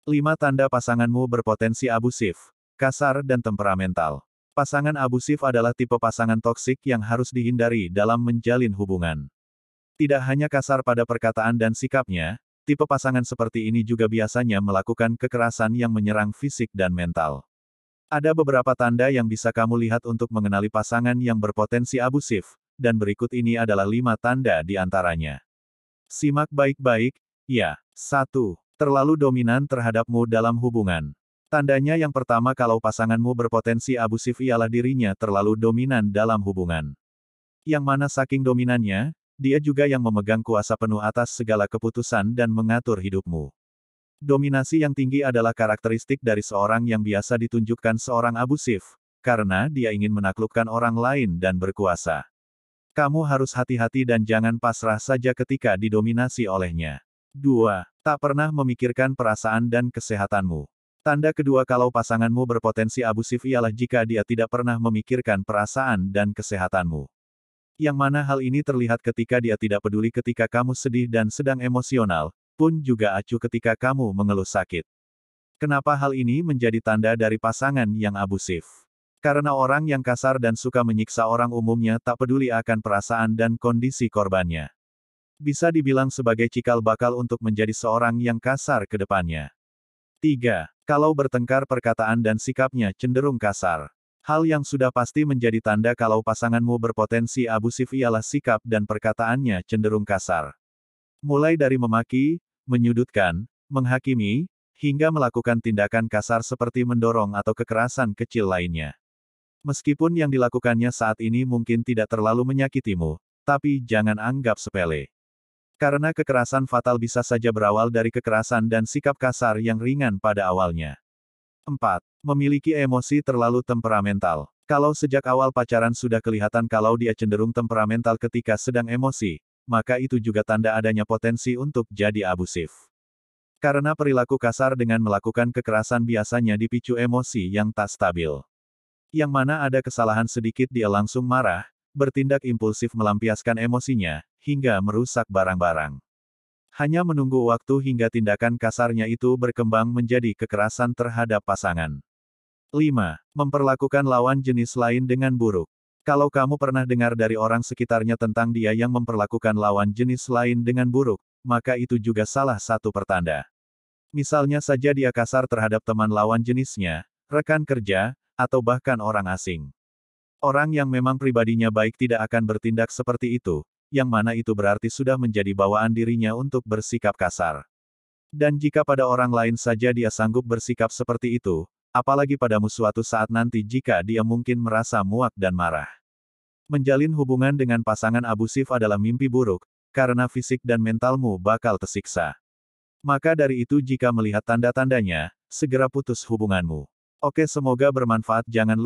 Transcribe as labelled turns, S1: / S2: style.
S1: 5 tanda pasanganmu berpotensi abusif, kasar dan temperamental. Pasangan abusif adalah tipe pasangan toksik yang harus dihindari dalam menjalin hubungan. Tidak hanya kasar pada perkataan dan sikapnya, tipe pasangan seperti ini juga biasanya melakukan kekerasan yang menyerang fisik dan mental. Ada beberapa tanda yang bisa kamu lihat untuk mengenali pasangan yang berpotensi abusif, dan berikut ini adalah 5 tanda di antaranya. Simak baik-baik, ya. 1. Terlalu dominan terhadapmu dalam hubungan. Tandanya yang pertama kalau pasanganmu berpotensi abusif ialah dirinya terlalu dominan dalam hubungan. Yang mana saking dominannya, dia juga yang memegang kuasa penuh atas segala keputusan dan mengatur hidupmu. Dominasi yang tinggi adalah karakteristik dari seorang yang biasa ditunjukkan seorang abusif, karena dia ingin menaklukkan orang lain dan berkuasa. Kamu harus hati-hati dan jangan pasrah saja ketika didominasi olehnya. 2. Tak pernah memikirkan perasaan dan kesehatanmu. Tanda kedua kalau pasanganmu berpotensi abusif ialah jika dia tidak pernah memikirkan perasaan dan kesehatanmu. Yang mana hal ini terlihat ketika dia tidak peduli ketika kamu sedih dan sedang emosional, pun juga acuh ketika kamu mengeluh sakit. Kenapa hal ini menjadi tanda dari pasangan yang abusif? Karena orang yang kasar dan suka menyiksa orang umumnya tak peduli akan perasaan dan kondisi korbannya. Bisa dibilang sebagai cikal bakal untuk menjadi seorang yang kasar ke depannya. 3. Kalau bertengkar perkataan dan sikapnya cenderung kasar. Hal yang sudah pasti menjadi tanda kalau pasanganmu berpotensi abusif ialah sikap dan perkataannya cenderung kasar. Mulai dari memaki, menyudutkan, menghakimi, hingga melakukan tindakan kasar seperti mendorong atau kekerasan kecil lainnya. Meskipun yang dilakukannya saat ini mungkin tidak terlalu menyakitimu, tapi jangan anggap sepele. Karena kekerasan fatal bisa saja berawal dari kekerasan dan sikap kasar yang ringan pada awalnya. 4. Memiliki emosi terlalu temperamental. Kalau sejak awal pacaran sudah kelihatan kalau dia cenderung temperamental ketika sedang emosi, maka itu juga tanda adanya potensi untuk jadi abusif. Karena perilaku kasar dengan melakukan kekerasan biasanya dipicu emosi yang tak stabil. Yang mana ada kesalahan sedikit dia langsung marah, bertindak impulsif melampiaskan emosinya, hingga merusak barang-barang. Hanya menunggu waktu hingga tindakan kasarnya itu berkembang menjadi kekerasan terhadap pasangan. 5. Memperlakukan lawan jenis lain dengan buruk. Kalau kamu pernah dengar dari orang sekitarnya tentang dia yang memperlakukan lawan jenis lain dengan buruk, maka itu juga salah satu pertanda. Misalnya saja dia kasar terhadap teman lawan jenisnya, rekan kerja, atau bahkan orang asing. Orang yang memang pribadinya baik tidak akan bertindak seperti itu, yang mana itu berarti sudah menjadi bawaan dirinya untuk bersikap kasar. Dan jika pada orang lain saja dia sanggup bersikap seperti itu, apalagi padamu suatu saat nanti jika dia mungkin merasa muak dan marah. Menjalin hubungan dengan pasangan abusif adalah mimpi buruk, karena fisik dan mentalmu bakal tersiksa. Maka dari itu jika melihat tanda-tandanya, segera putus hubunganmu. Oke, semoga bermanfaat. Jangan lupa